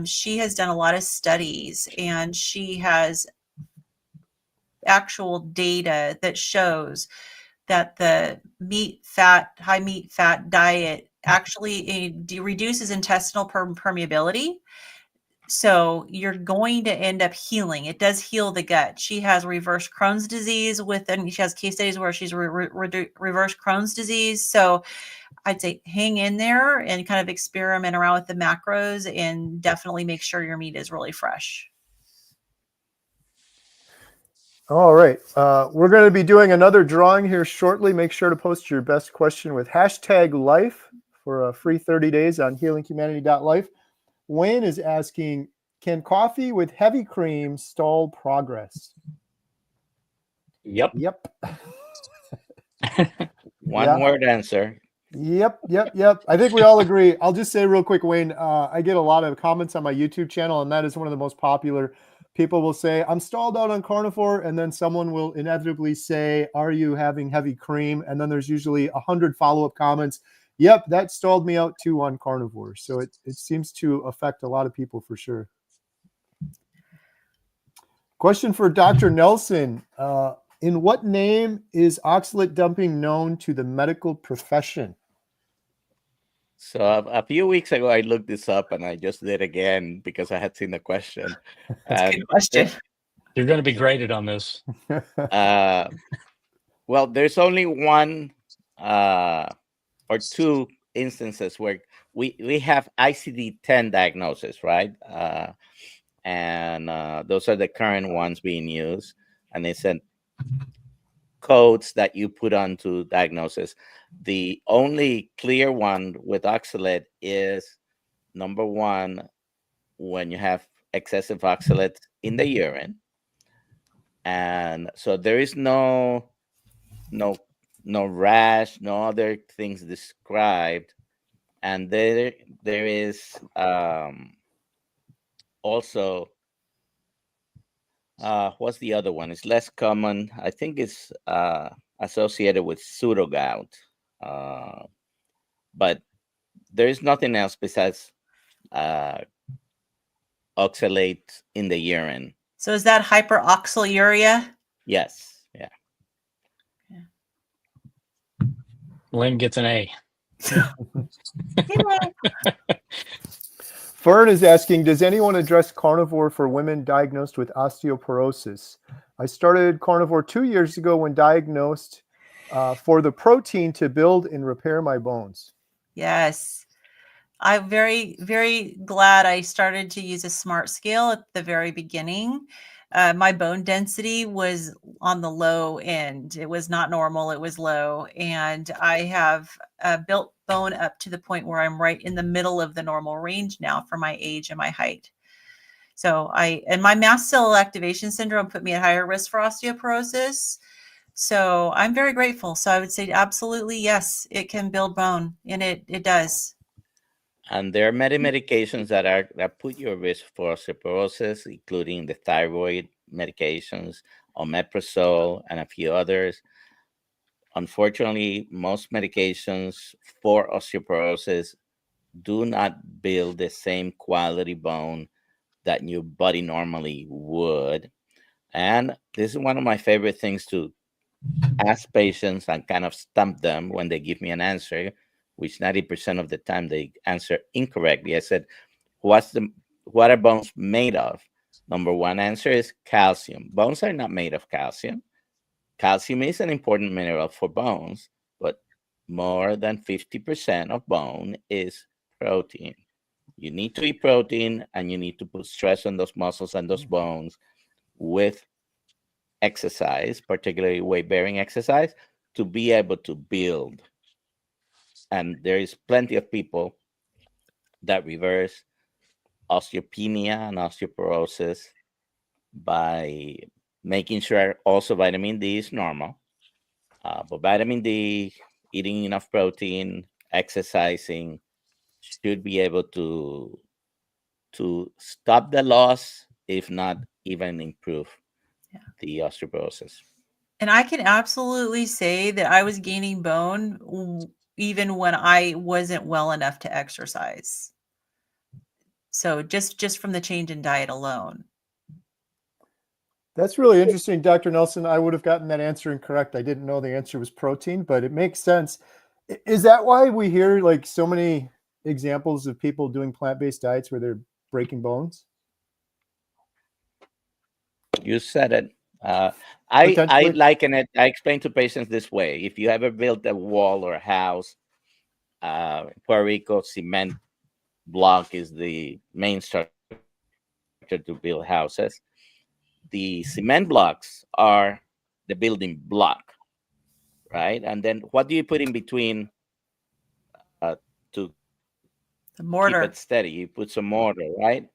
she has done a lot of studies, and she has actual data that shows that the high meat fat diet actually reduces intestinal permeability. So you're going to end up healing. It does heal the gut. She has reverse Crohn's disease and she has case studies where she's reverse Crohn's disease. So I'd say hang in there and kind of experiment around with the macros and definitely make sure your meat is really fresh. All right. We're going to be doing another drawing here shortly. Make sure to post your best question with #life for a free 30 days on healinghumanity.life. Wayne is asking, can coffee with heavy cream stall progress? Yep. Yep. One word answer. Yep. I think we all agree. I'll just say real quick, Wayne, I get a lot of comments on my YouTube channel, and that is one of the most popular. People will say, I'm stalled out on carnivore, and then someone will inevitably say, are you having heavy cream? And then there's usually 100 follow-up comments. Yep, that stalled me out too on carnivore. So it seems to affect a lot of people for sure. Question for Dr. Nelson. In what name is oxalate dumping known to the medical profession? So a few weeks ago, I looked this up and I just did again because I had seen the question. That's a good question. You're going to be graded on this. Well, there's only one or two instances where we have ICD-10 diagnosis, right? And those are the current ones being used. And they said codes that you put onto diagnosis. The only clear one with oxalate is number one, when you have excessive oxalate in the urine. And so there is no rash, no other things described. And there is also what's the other one? It's less common. I think it's associated with pseudogout. But there is nothing else besides oxalate in the urine. So is that hyperoxaluria? Yes. Yeah. Lynn gets an A. Fern is asking, does anyone address carnivore for women diagnosed with osteoporosis? I started carnivore 2 years ago when diagnosed for the protein to build and repair my bones. Yes. I'm very, very glad I started to use a smart scale at the very beginning. My bone density was on the low end. It was not normal. It was low. And I have built bone up to the point where I'm right in the middle of the normal range now for my age and my height. So and my mast cell activation syndrome put me at higher risk for osteoporosis. So I'm very grateful. So I would say absolutely, yes, it can build bone, and it does. And there are many medications that put you at risk for osteoporosis, including the thyroid medications, omeprazole, and a few others. Unfortunately, most medications for osteoporosis do not build the same quality bone that your body normally would. And this is one of my favorite things to ask patients and kind of stump them when they give me an answer, which 90% of the time they answer incorrectly. I said, what are bones made of? Number one answer is calcium. Bones are not made of calcium. Calcium is an important mineral for bones, but more than 50% of bone is protein. You need to eat protein, and you need to put stress on those muscles and those bones with exercise, particularly weight-bearing exercise, to be able to build. And there is plenty of people that reverse osteopenia and osteoporosis by making sure also vitamin D is normal. But vitamin D, eating enough protein, exercising, should be able to stop the loss, if not even improve the osteoporosis. And I can absolutely say that I was gaining bone even when I wasn't well enough to exercise. So just from the change in diet alone. That's really interesting, Dr. Nelson. I would have gotten that answer incorrect. I didn't know the answer was protein, but it makes sense. Is that why we hear like so many examples of people doing plant-based diets where they're breaking bones? You said it. I liken it. I explain to patients this way: if you ever built a wall or a house, Puerto Rico, cement block is the main structure to build houses. The cement blocks are the building block, right? And then what do you put in between to The mortar. keep it steady? You put some mortar, right?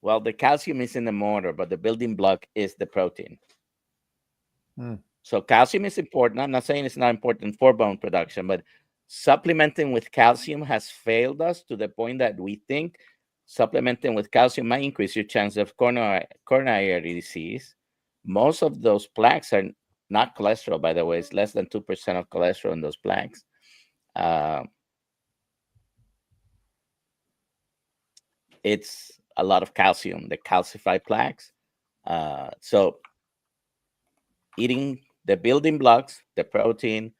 Well, the calcium is in the mortar, but the building block is the protein. So calcium is important. I'm not saying it's not important for bone production, but supplementing with calcium has failed us to the point that we think supplementing with calcium might increase your chance of coronary disease. Most of those plaques are not cholesterol, by the way. It's less than 2% of cholesterol in those plaques. It's a lot of calcium, the calcified plaques. So eating the building blocks, the protein,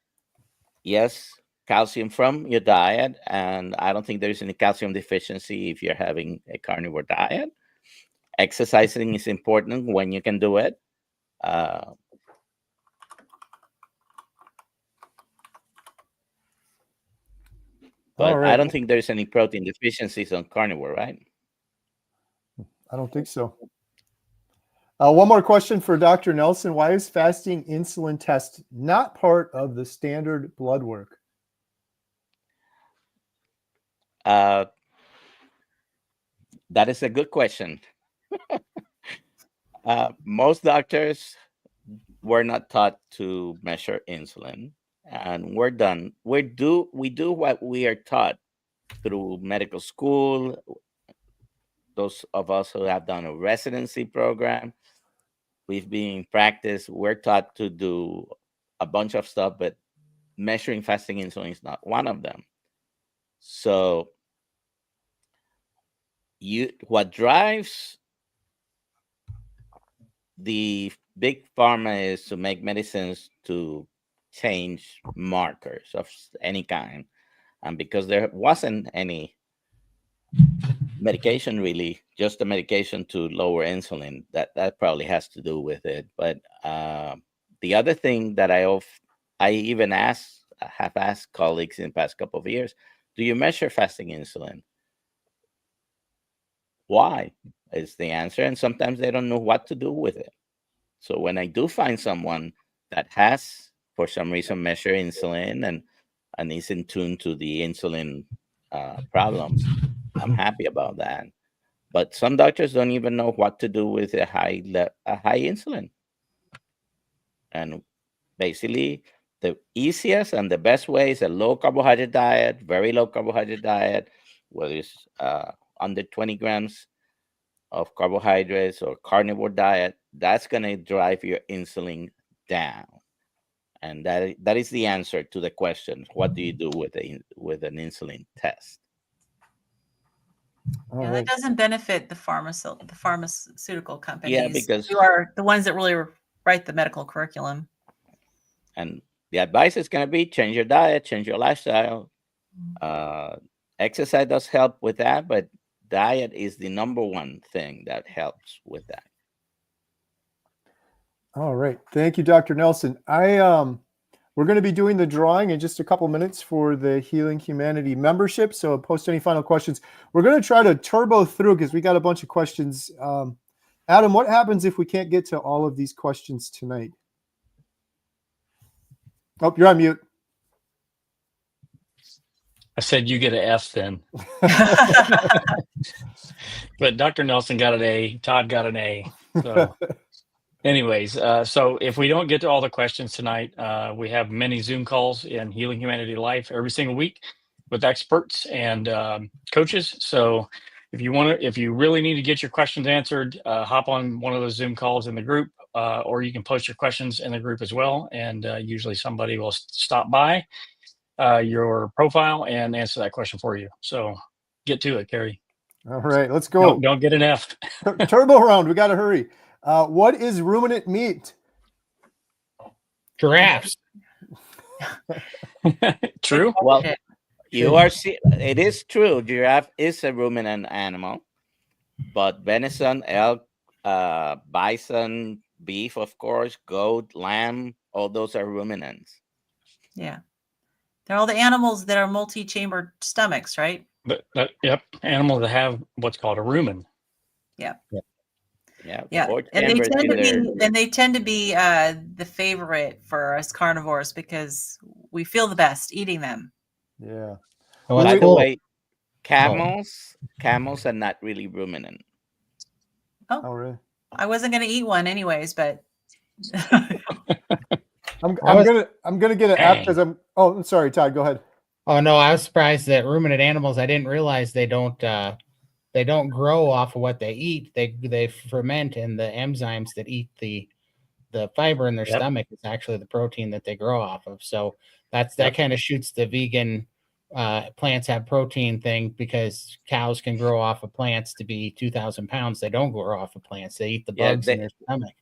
yes, calcium from your diet. And I don't think there's any calcium deficiency if you're having a carnivore diet. Exercising is important when you can do it. But I don't think there's any protein deficiencies on carnivore, right? I don't think so. One more question for Dr. Nelson. Why is fasting insulin test not part of the standard blood work? That is a good question. Most doctors were not taught to measure insulin, and we do what we are taught through medical school. Those of us who have done a residency program, we've been in practice. We're taught to do a bunch of stuff, but measuring fasting insulin is not one of them. So what drives the big pharma is to make medicines to change markers of any kind. And because there wasn't any medication really, just a medication to lower insulin, that probably has to do with it. But the other thing that I even have asked colleagues in the past couple of years, do you measure fasting insulin? Why is the answer. And sometimes they don't know what to do with it. So when I do find someone that has, for some reason, measured insulin and is in tune to the insulin problems, I'm happy about that. But some doctors don't even know what to do with a high insulin. And basically, the easiest and the best way is a low carbohydrate diet, very low carbohydrate diet, whether it's under 20 grams of carbohydrates or carnivore diet. That's going to drive your insulin down. And that is the answer to the question, what do you do with an insulin test? Yeah, that doesn't benefit the pharmaceutical companies. Yeah, because you are the ones that really write the medical curriculum. And the advice is going to be change your diet, change your lifestyle. Exercise does help with that, but diet is the number one thing that helps with that. All right. Thank you, Dr. Nelson. We're going to be doing the drawing in just a couple minutes for the Healing Humanity membership. So post any final questions. We're going to try to turbo through because we got a bunch of questions. Adam, what happens if we can't get to all of these questions tonight? Oh, you're on mute. I said you get an F then. But Dr. Nelson got an A. Todd got an A. So anyways, so if we don't get to all the questions tonight, we have many Zoom calls in Healing Humanity Life every single week. with experts and coaches. So if you really need to get your questions answered, hop on one of those Zoom calls in the group, or you can post your questions in the group as well. And usually somebody will stop by your profile and answer that question for you. So get to it, Carrie. All right, let's go. Don't get an F. Turbo round. We got to hurry. What is ruminant meat? Giraffes. True. Well, it is true. Giraffe is a ruminant animal, but venison, elk, bison, beef, of course, goat, lamb, all those are ruminants. Yeah. They're all the animals that are multi-chambered stomachs, right? But yep, animals that have what's called a rumen. Yeah. Yeah. And they tend to be the favorite for us carnivores because we feel the best eating them. Yeah. Oh, By the cool. way, camels are not really ruminant. Oh, really? I wasn't going to eat one anyways, but I'm gonna get an app because I'm sorry, Todd, go ahead. Oh no, I was surprised that ruminant animals, I didn't realize they don't grow off of what they eat. They ferment, and the enzymes that eat the fiber in their stomach is actually the protein that they grow off of. So that kind of shoots the vegan plants have protein thing, because cows can grow off of plants to be 2,000 pounds. They don't grow off of plants. They eat the bugs in their stomach.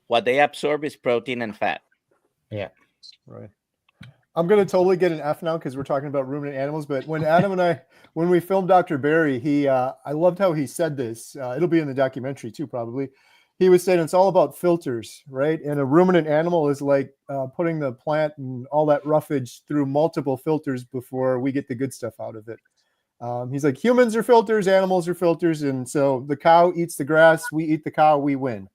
What they absorb is protein and fat. Yeah. Right. I'm going to totally get an F now because we're talking about ruminant animals. But when Adam and when we filmed Dr. Barry, I loved how he said this. It'll be in the documentary too, probably. He was saying it's all about filters, right? And a ruminant animal is like putting the plant and all that roughage through multiple filters before we get the good stuff out of it. He's like, humans are filters, animals are filters. And so the cow eats the grass, we eat the cow, we win.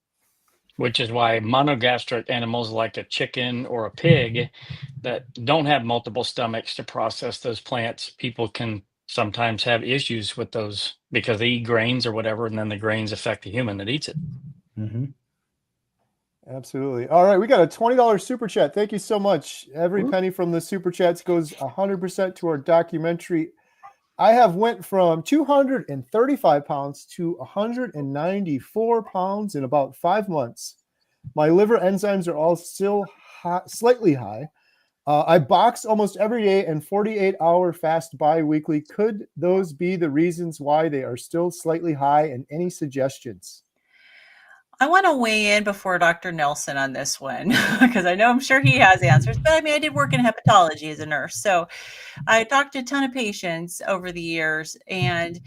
Which is why monogastric animals like a chicken or a pig that don't have multiple stomachs to process those plants, people can sometimes have issues with those because they eat grains or whatever, and then the grains affect the human that eats it. Mm-hmm. Absolutely. All right, we got a $20 super chat. Thank you so much. Every penny from the super chats goes 100% to our documentary. I have went from 235 pounds to 194 pounds in about 5 months. My liver enzymes are all still slightly high. I box almost every day and 48-hour fast bi-weekly. Could those be the reasons why they are still slightly high, and any suggestions? I want to weigh in before Dr. Nelson on this one because I'm sure he has answers. But I mean, I did work in hepatology as a nurse, so I talked to a ton of patients over the years, and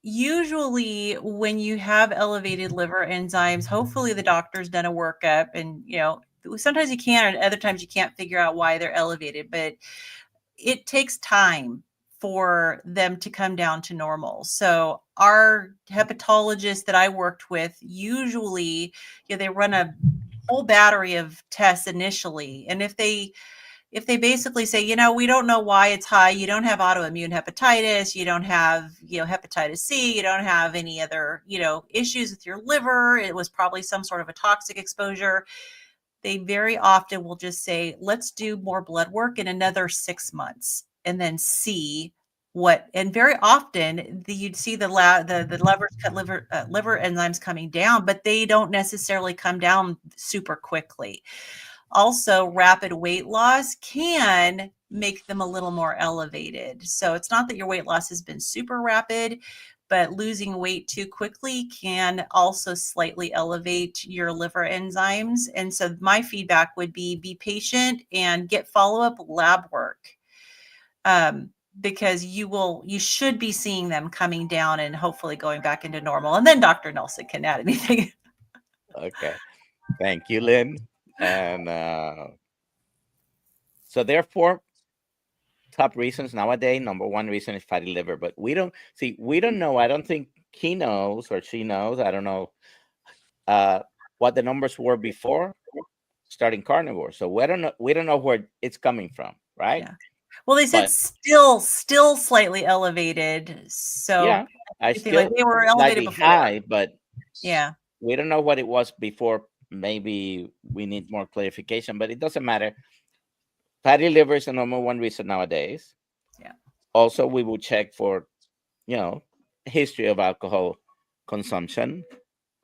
usually when you have elevated liver enzymes, hopefully the doctor's done a workup, and sometimes you can, and other times you can't figure out why they're elevated, but it takes time for them to come down to normal. So our hepatologists that I worked with, usually, they run a whole battery of tests initially. And if they basically say, we don't know why it's high, you don't have autoimmune hepatitis, you don't have, hepatitis C, you don't have any other, issues with your liver, it was probably some sort of a toxic exposure, they very often will just say, let's do more blood work in another 6 months and then see what. And very often you'd see the liver enzymes coming down, but they don't necessarily come down super quickly. Also, rapid weight loss can make them a little more elevated. So it's not that your weight loss has been super rapid, but losing weight too quickly can also slightly elevate your liver enzymes. And so my feedback would be patient and get follow-up lab work, because you should be seeing them coming down and hopefully going back into normal. And then Dr. Nelson can add anything. Okay. Thank you, Lynn. And so there are 4 top reasons nowadays. Number 1 reason is fatty liver, but we don't know. I don't think he knows or she knows. I don't know what the numbers were before starting carnivore. So we don't know where it's coming from, right? Yeah. Well, they said still slightly elevated. So yeah, they were elevated before. High, but yeah, we don't know what it was before. Maybe we need more clarification, but it doesn't matter. fatty liver is the number one reason nowadays. Yeah. Also, we will check for, history of alcohol consumption,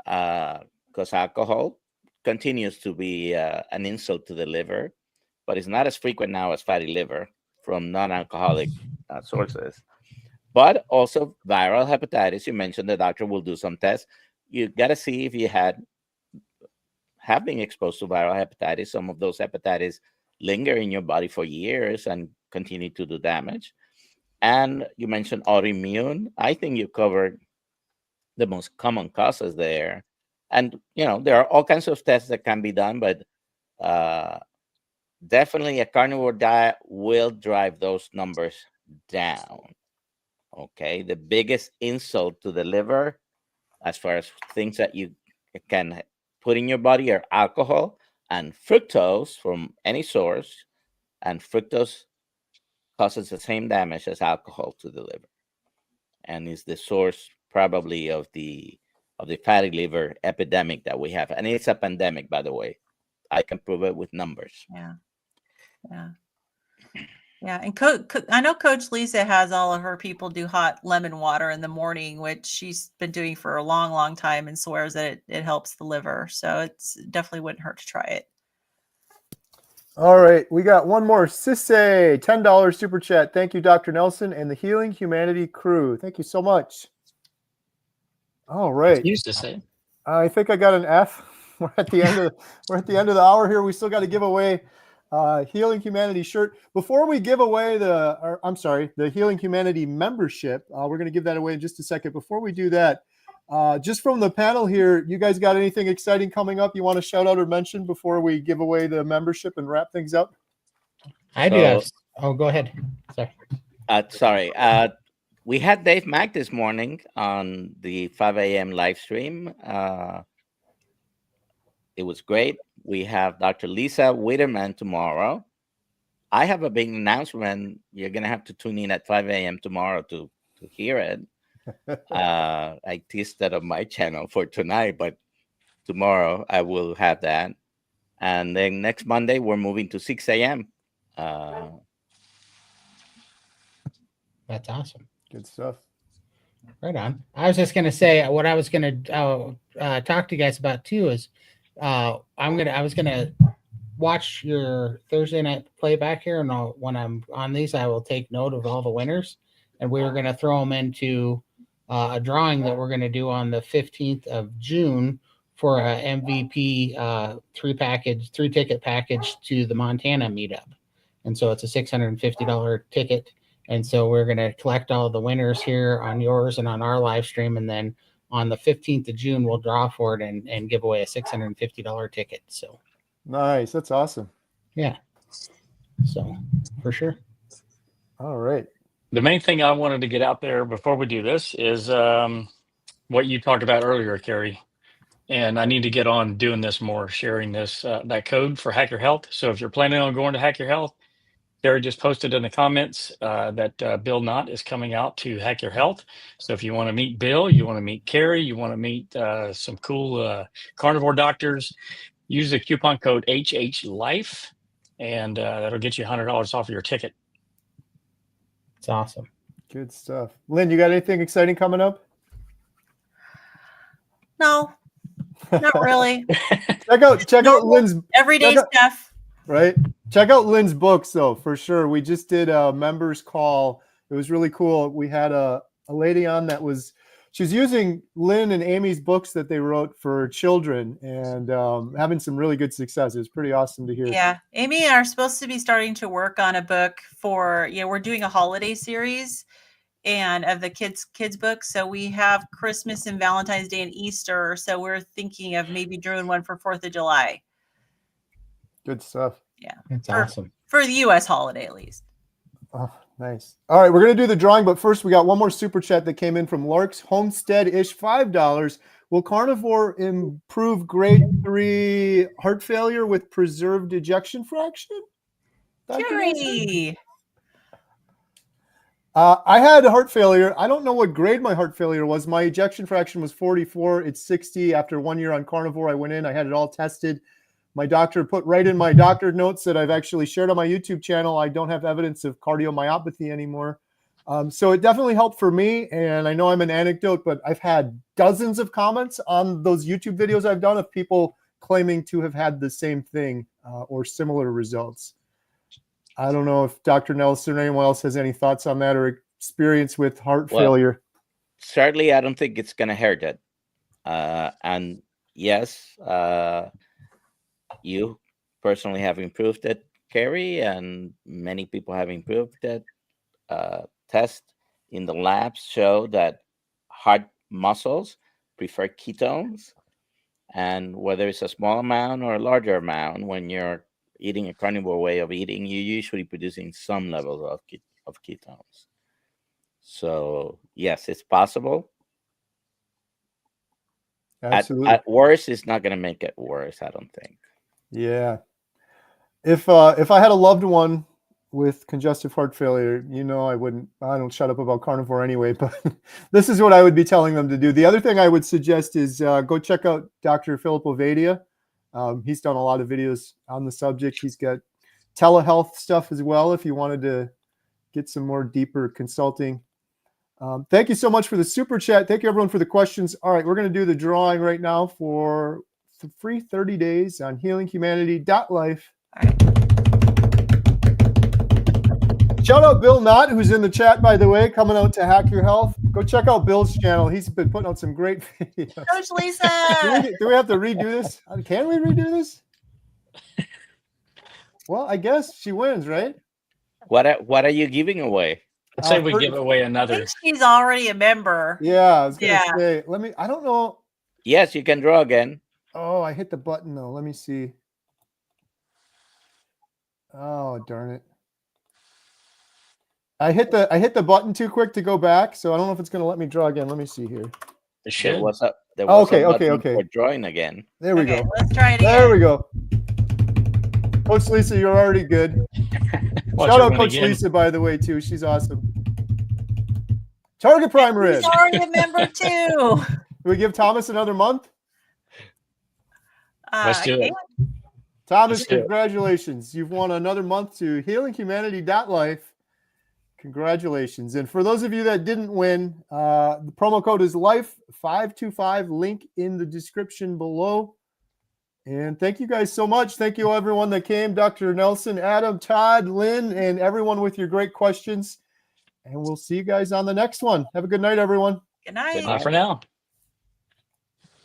because alcohol continues to be an insult to the liver, but it's not as frequent now as fatty liver from non-alcoholic sources. But also viral hepatitis. You mentioned the doctor will do some tests. You got to see if you have been exposed to viral hepatitis. Some of those hepatitis linger in your body for years and continue to do damage. And you mentioned autoimmune. I think you covered the most common causes there. And, there are all kinds of tests that can be done, but definitely a carnivore diet will drive those numbers down. Okay. The biggest insult to the liver, as far as things that you can put in your body, are alcohol and fructose from any source. And fructose causes the same damage as alcohol to the liver, and is the source probably of the fatty liver epidemic that we have. And it's a pandemic, by the way. I can prove it with numbers. Yeah. And I know Coach Lisa has all of her people do hot lemon water in the morning, which she's been doing for a long, long time, and swears that it helps the liver. So it's definitely wouldn't hurt to try it. All right, we got one more. Sisse, $10 super chat. Thank you, Dr. Nelson and the Healing Humanity crew. Thank you so much. All right. Used to say. I think I got an F. We're at the end of the hour here. We still got to give away Healing Humanity shirt. Before we give away the Healing Humanity membership, we're going to give that away in just a second. Before we do that, just from the panel here, you guys got anything exciting coming up you want to shout out or mention before we give away the membership and wrap things up? I do have. Oh, go ahead. Sorry. We had Dave Mack this morning on the 5 a.m. live stream. It was great. We have Dr. Lisa Widerman tomorrow. I have a big announcement. You're going to have to tune in at 5 a.m. tomorrow to hear it. I teased that on my channel for tonight, but tomorrow I will have that. And then next Monday, we're moving to 6 a.m. That's awesome. Good stuff. Right on. I was just going to say what I was going to talk to you guys about too is I was going to watch your Thursday night playback here, and when I'm on these, I will take note of all the winners, and we were going to throw them into a drawing that we're going to do on the 15th of June for a MVP three ticket package to the Montana meetup. And so it's a $650 ticket. And so we're going to collect all the winners here on yours and on our live stream. And then on the 15th of June, we'll draw for it and give away a $650 ticket. So nice. That's awesome. Yeah. So for sure. All right. The main thing I wanted to get out there before we do this is what you talked about earlier, Carrie. And I need to get on doing this more, sharing this, that code for Hack Your Health. So if you're planning on going to Hack Your Health, Carrie just posted in the comments that Bill Knott is coming out to Hack Your Health. So if you want to meet Bill, you want to meet Carrie, you want to meet some cool carnivore doctors, use the coupon code HHLIFE, and that'll get you $100 off of your ticket. It's awesome. Good stuff. Lynn, you got anything exciting coming up? No, not really. check out Lynn's everyday stuff. Right. Check out Lynn's books though, for sure. We just did a members call. It was really cool. We had a lady on she was using Lynn and Amy's books that they wrote for children and having some really good success. It was pretty awesome to hear. Yeah. Amy and I are supposed to be starting to work on a book for, we're doing a holiday series and of the kids books. So we have Christmas and Valentine's Day and Easter. So we're thinking of maybe doing one for 4th of July. Good stuff. Yeah. That's awesome. For the U.S. holiday, at least. Oh, nice. All right, we're going to do the drawing, but first we got one more super chat that came in from Lark's Homestead-ish, $5. Will carnivore improve grade 3 heart failure with preserved ejection fraction? Carrie. I had heart failure. I don't know what grade my heart failure was. My ejection fraction was 44. It's 60. After 1 year on carnivore, I went in. I had it all tested. My doctor put right in my doctor notes that I've actually shared on my YouTube channel. I don't have evidence of cardiomyopathy anymore. So it definitely helped for me. And I know I'm an anecdote, but I've had dozens of comments on those YouTube videos I've done of people claiming to have had the same thing or similar results. I don't know if Dr. Nelson or anyone else has any thoughts on that or experience with heart failure. Certainly, I don't think it's going to hurt it. And yes, you personally have improved it, Carrie, and many people have improved it. Tests in the labs show that heart muscles prefer ketones, and whether it's a small amount or a larger amount, when you're eating a carnivore way of eating, you're usually producing some levels of ketones. So yes, it's possible. Absolutely. At worst, it's not going to make it worse, I don't think. Yeah. If I had a loved one with congestive heart failure, I don't shut up about carnivore anyway, but this is what I would be telling them to do. The other thing I would suggest is go check out Dr. Philip Ovadia. He's done a lot of videos on the subject. He's got telehealth stuff as well if you wanted to get some more deeper consulting. Thank you so much for the super chat. Thank you everyone for the questions. All right, we're going to do the drawing right now for free 30 days on healinghumanity.life. Shout out Bill Knott, who's in the chat, by the way, coming out to Hack Your Health. Go check out Bill's channel. He's been putting out some great videos. Coach Lisa. Do we have to redo this? Can we redo this? Well, I guess she wins, right? What are you giving away? I'd say we give away I another. think she's already a member. Yeah, I was gonna say. I don't know. Yes, you can draw again. Oh, I hit the button though. Let me see. Oh, darn it. I hit the button too quick to go back, so I don't know if it's going to let me draw again. Let me see here. It should. There was a Okay. for drawing again. There we go. Let's try it again. There we go. Coach Lisa, you're already good. Shout out Coach Lisa, by the way, too. She's awesome. Target prime rib. She's already a member too. Do we give Thomas another month? Let's do it. Thomas, congratulations. You've won another month to healinghumanity.life. Congratulations. And for those of you that didn't win, the promo code is LIFE525, link in the description below. And thank you guys so much. Thank you everyone that came, Dr. Nelson, Adam, Todd, Lynn, and everyone with your great questions. And we'll see you guys on the next one. Have a good night, everyone. Good night. Bye for now.